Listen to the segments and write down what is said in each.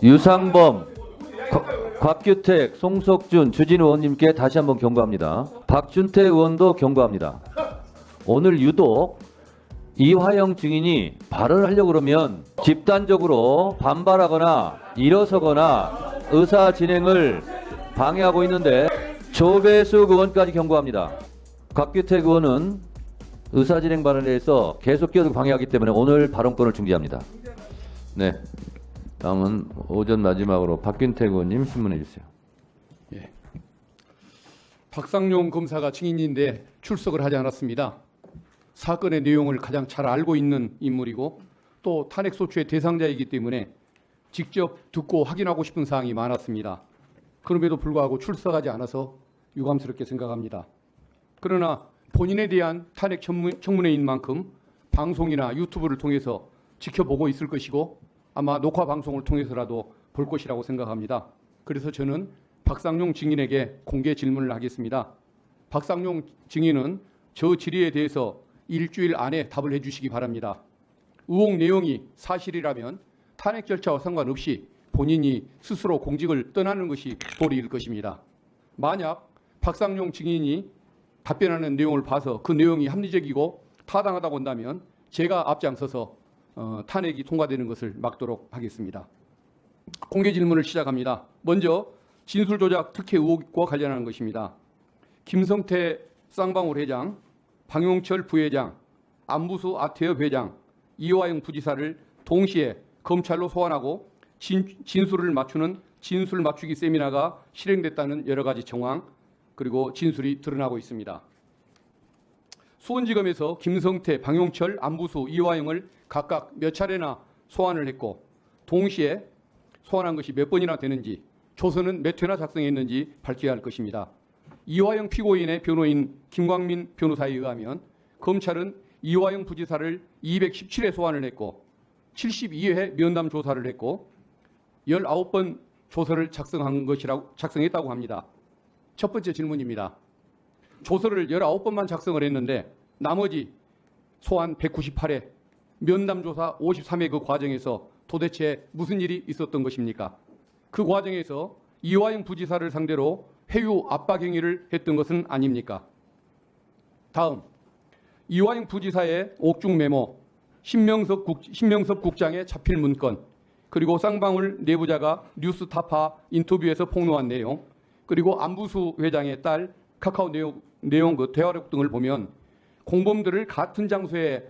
유상범, 곽규택, 송석준, 주진우 의원님께 다시 한번 경고합니다. 박준태 의원도 경고합니다. 오늘 유독 이화영 증인이 발언을 하려고 그러면 집단적으로 반발하거나 일어서거나 의사 진행을 방해하고 있는데 조배숙 의원까지 경고합니다. 곽규택 의원은 의사 진행 발언에 대해서 계속 끼어들고 방해하기 때문에 오늘 발언권을 중지합니다. 네. 다음은 오전 마지막으로 박균택 의원님 신문해 주세요. 예. 박상용 검사가 증인인데 출석을 하지 않았습니다. 사건의 내용을 가장 잘 알고 있는 인물이고 또 탄핵소추의 대상자이기 때문에 직접 듣고 확인하고 싶은 사항이 많았습니다. 그럼에도 불구하고 출석하지 않아서 유감스럽게 생각합니다. 그러나 본인에 대한 탄핵 청문회인 만큼 방송이나 유튜브를 통해서 지켜보고 있을 것이고 아마 녹화 방송을 통해서라도 볼 것이라고 생각합니다. 그래서 저는 박상용 증인에게 공개 질문을 하겠습니다. 박상용 증인은 저 질의에 대해서 일주일 안에 답을 해주시기 바랍니다. 의혹 내용이 사실이라면 탄핵 절차와 상관없이 본인이 스스로 공직을 떠나는 것이 도리일 것입니다. 만약 박상용 증인이 답변하는 내용을 봐서 그 내용이 합리적이고 타당하다고 한다면 제가 앞장서서 탄핵이 통과되는 것을 막도록 하겠습니다. 공개 질문을 시작합니다. 먼저 진술조작 특혜 의혹과 관련한 것입니다. 김성태 쌍방울 회장, 방용철 부회장, 안부수 아태협 회장, 이화영 부지사를 동시에 검찰로 소환하고 진술을 맞추는 진술 맞추기 세미나가 실행됐다는 여러 가지 정황 그리고 진술이 드러나고 있습니다. 수원지검에서 김성태, 방용철, 안부수, 이화영을 각각 몇 차례나 소환을 했고 동시에 소환한 것이 몇 번이나 되는지 조서는 몇 회나 작성했는지 밝혀야 할 것입니다. 이화영 피고인의 변호인 김광민 변호사에 의하면 검찰은 이화영 부지사를 217회 소환을 했고 72회 면담 조사를 했고 19번 조서를 작성했다고 합니다. 첫 번째 질문입니다. 조서를 19번만 작성을 했는데 나머지 소환 198회, 면담 조사 53회 그 과정에서 도대체 무슨 일이 있었던 것입니까? 그 과정에서 이화영 부지사를 상대로 회유 압박 행위를 했던 것은 아닙니까? 다음, 이화영 부지사의 옥중 메모, 신명섭 국장의 자필 문건, 그리고 쌍방울 내부자가 뉴스타파 인터뷰에서 폭로한 내용, 그리고 안부수 회장의 딸 카카오 내용 그 대화록 등을 보면 공범들을 같은 장소에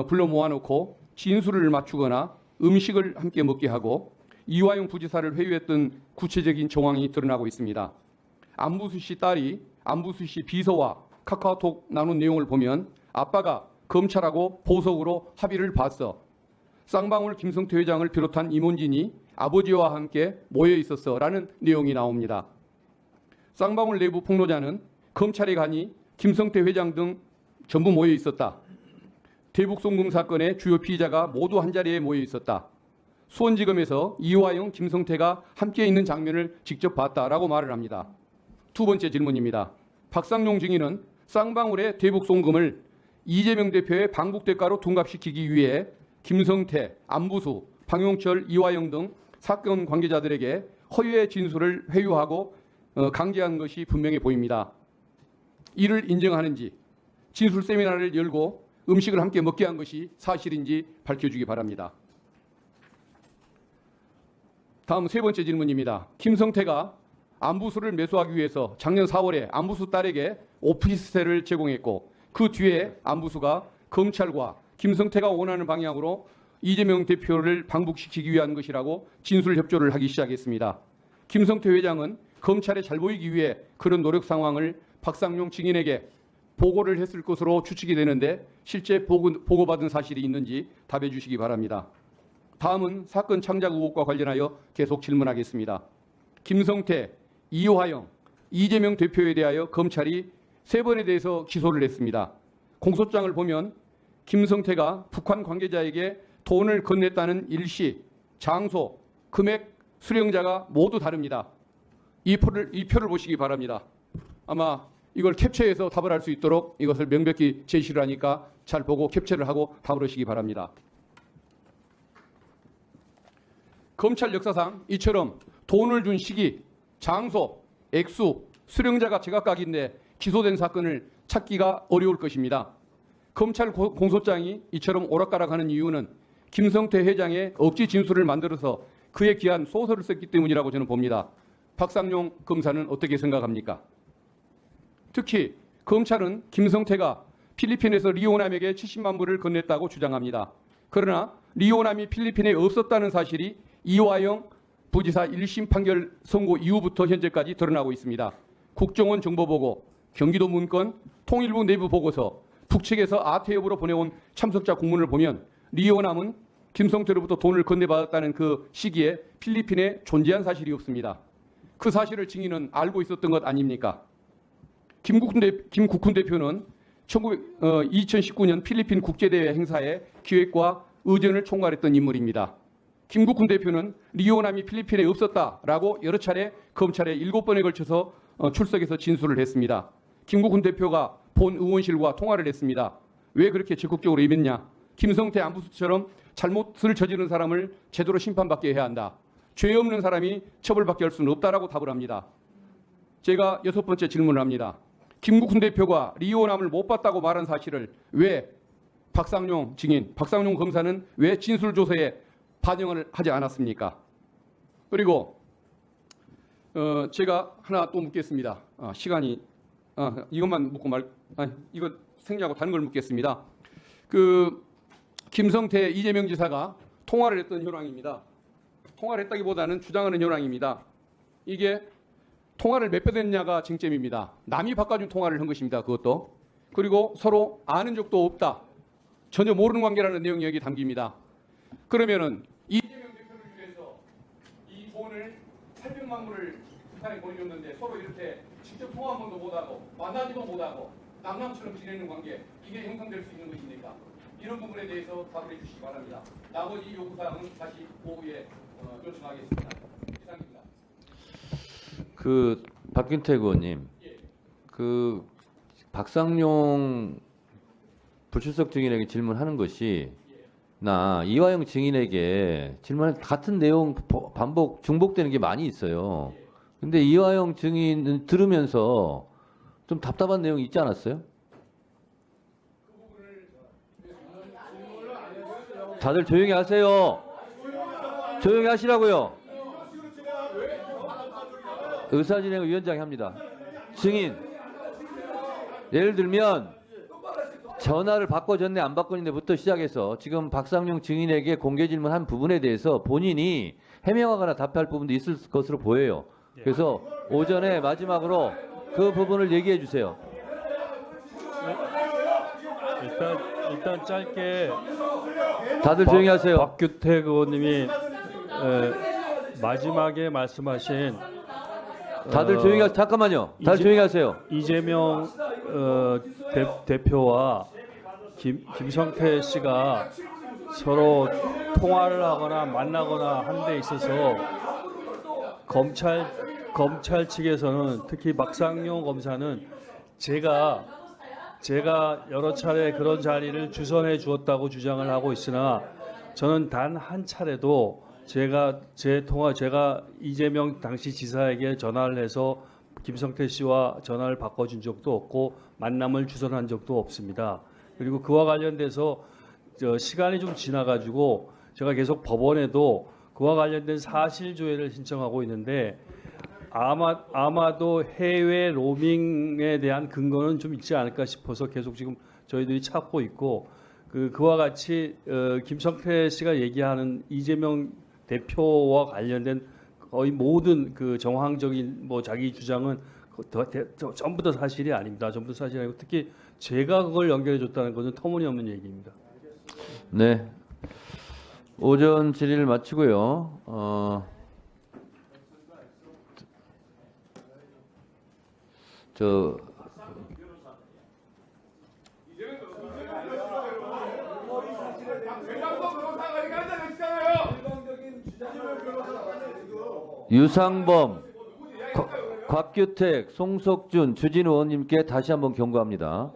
불러 모아놓고 진술을 맞추거나 음식을 함께 먹게 하고 이화영 부지사를 회유했던 구체적인 정황이 드러나고 있습니다. 안부수 씨 딸이 안부수 씨 비서와 카카오톡 나눈 내용을 보면 아빠가 검찰하고 보석으로 합의를 봤어. 쌍방울 김성태 회장을 비롯한 임원진이 아버지와 함께 모여 있었어라는 내용이 나옵니다. 쌍방울 내부 폭로자는 검찰에 가니 김성태 회장 등 전부 모여 있었다. 대북송금 사건의 주요 피의자가 모두 한자리에 모여 있었다. 수원지검에서 이화영, 김성태가 함께 있는 장면을 직접 봤다라고 말을 합니다. 두 번째 질문입니다. 박상용 증인은 쌍방울의 대북송금을 이재명 대표의 방북 대가로 둔갑시키기 위해 김성태, 안부수, 방용철, 이화영 등 사건 관계자들에게 허위의 진술을 회유하고 강제한 것이 분명해 보입니다. 이를 인정하는지 진술 세미나를 열고 음식을 함께 먹게 한 것이 사실인지 밝혀주기 바랍니다. 다음 세 번째 질문입니다. 김성태가 안부수를 매수하기 위해서 작년 4월에 안부수 딸에게 오피스텔을 제공했고 그 뒤에 안부수가 검찰과 김성태가 원하는 방향으로 이재명 대표를 방북시키기 위한 것이라고 진술 협조를 하기 시작했습니다. 김성태 회장은 검찰에 잘 보이기 위해 그런 노력 상황을 박상용 증인에게 보고를 했을 것으로 추측이 되는데 실제 보고받은 사실이 있는지 답해 주시기 바랍니다. 다음은 사건 창작 의혹과 관련하여 계속 질문하겠습니다. 김성태, 이화영, 이재명 대표에 대하여 검찰이 3번에 대해서 기소를 했습니다. 공소장을 보면 김성태가 북한 관계자에게 돈을 건넸다는 일시, 장소, 금액, 수령자가 모두 다릅니다. 이 표를 보시기 바랍니다. 아마 이걸 캡처해서 답을 할 수 있도록 이것을 명백히 제시를 하니까 잘 보고 캡처를 하고 답을 하시기 바랍니다. 검찰 역사상 이처럼 돈을 준 시기, 장소, 액수, 수령자가 제각각인데 기소된 사건을 찾기가 어려울 것입니다. 검찰 공소장이 이처럼 오락가락하는 이유는 김성태 회장의 억지 진술을 만들어서 그에 기한 소설을 썼기 때문이라고 저는 봅니다. 박상용 검사는 어떻게 생각합니까? 특히 검찰은 김성태가 필리핀에서 리오남에게 70만 불을 건넸다고 주장합니다. 그러나 리오남이 필리핀에 없었다는 사실이 이화영 부지사 1심 판결 선고 이후부터 현재까지 드러나고 있습니다. 국정원 정보보고, 경기도 문건, 통일부 내부 보고서, 북측에서 아태엽으로 보내온 참석자 공문을 보면 리오남은 김성태로부터 돈을 건네받았다는 그 시기에 필리핀에 존재한 사실이 없습니다. 그 사실을 증인은 알고 있었던 것 아닙니까? 김국훈 대표는 2019년 필리핀 국제대회 행사의 기획과 의전을 총괄했던 인물입니다. 김국훈 대표는 리오남이 필리핀에 없었다라고 여러 차례 검찰에 7번에 걸쳐서 출석해서 진술을 했습니다. 김국훈 대표가 본 의원실과 통화를 했습니다. 왜 그렇게 적극적으로 임했냐? 김성태 안부수처럼 잘못을 저지른 사람을 제대로 심판받게 해야 한다. 죄 없는 사람이 처벌받게 할 수는 없다라고 답을 합니다. 제가 6번째 질문을 합니다. 김국훈 대표가 리오남을 못 봤다고 말한 사실을 왜 박상용 증인, 박상용 검사는 왜 진술조서에 반영을 하지 않았습니까? 그리고 제가 하나 또 묻겠습니다. 이것만 묻고 이거 생략하고 다른 걸 묻겠습니다. 그 김성태 이재명 지사가 통화를 했던 현황입니다. 통화를 했다기보다는 주장하는 현황입니다. 이게 통화를 몇 번 했냐가 쟁점입니다. 남이 바꿔준 통화를 한 것입니다. 그것도. 그리고 서로 아는 적도 없다. 전혀 모르는 관계라는 내용이 여기 담깁니다. 그러면은 이재명 대표를 위해서 이 돈을 800만 불을 북한에 보내줬는데 서로 이렇게 직접 통화 한 번도 못하고 만나지도 못하고 남남처럼 지내는 관계, 이게 형성될 수 있는 것입니까? 이런 부분에 대해서 답을 해주시기 바랍니다. 나머지 요구사항은 다시 오후에 요청하겠습니다. 이상입니다. 그 박균택 의원님, 예. 그 박상용 불출석 증인에게 질문하는 것이 나 이화영 증인에게 질문 같은 내용 반복 중복되는 게 많이 있어요. 근데 이화영 증인은 들으면서 좀 답답한 내용이 있지 않았어요? 다들 조용히 하세요. 조용히 하시라고요. 의사진행 위원장이 합니다. 증인, 예를 들면 전화를 바꿔줬네 안 바꿔줬네부터 시작해서 지금 박상용 증인에게 공개 질문한 부분에 대해서 본인이 해명하거나 답할 부분도 있을 것으로 보여요. 그래서 오전에 마지막으로 그 부분을 얘기해 주세요. 일단 짧게 다들 조용히 하세요. 박규택 의원님이 마지막에 말씀하신 다들 조용히 하세요. 잠깐만요. 다들 조용히 하세요. 이재명 대표와 김성태 씨가 서로 통화를 하거나 만나거나 한 데 있어서 검찰 측에서는 특히 박상용 검사는 제가 여러 차례 그런 자리를 주선해 주었다고 주장을 하고 있으나 저는 단 한 차례도 제가 이재명 당시 지사에게 전화를 해서 김성태 씨와 전화를 바꿔준 적도 없고 만남을 주선한 적도 없습니다. 그리고 그와 관련돼서 시간이 좀 지나가지고 제가 계속 법원에도 그와 관련된 사실조회를 신청하고 있는데 아마도 해외 로밍에 대한 근거는 좀 있지 않을까 싶어서 계속 지금 저희들이 찾고 있고 그와 같이 김성태 씨가 얘기하는 이재명 대표와 관련된 거의 모든 그 정황적인 자기 주장은 전부 다 사실이 아닙니다. 전부 다 사실이 아니고 특히 제가 그걸 연결해 줬다는 것은 터무니없는 얘기입니다. 네. 오전 질의를 마치고요. 유상범, 곽규택, 송석준, 주진우 의원님께 다시 한번 경고합니다.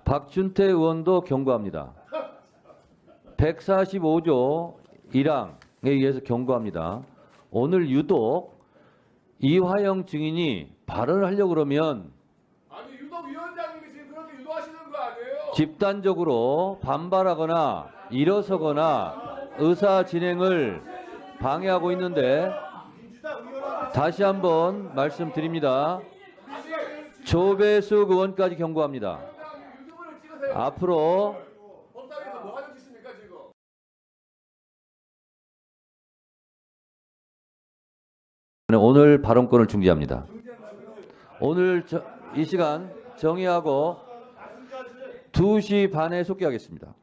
박준태 의원도 경고합니다. 145조 1항에 의해서 경고합니다. 오늘 유독 이화영 증인이 발언을 하려고 그러면 아니 유독 위원장님이 지금 그렇게 유도하시는 거 아니에요? 집단적으로 반발하거나 일어서거나 의사 진행을 방해하고 있는데 다시 한번 말씀드립니다. 조배수 의원까지 경고합니다. 유튜브를 찍으세요. 앞으로 법당에서 뭐 하는 짓입니까 지금? 오늘 발언권을 중지합니다. 오늘 이 시간 정의하고 2시 반에 속기하겠습니다.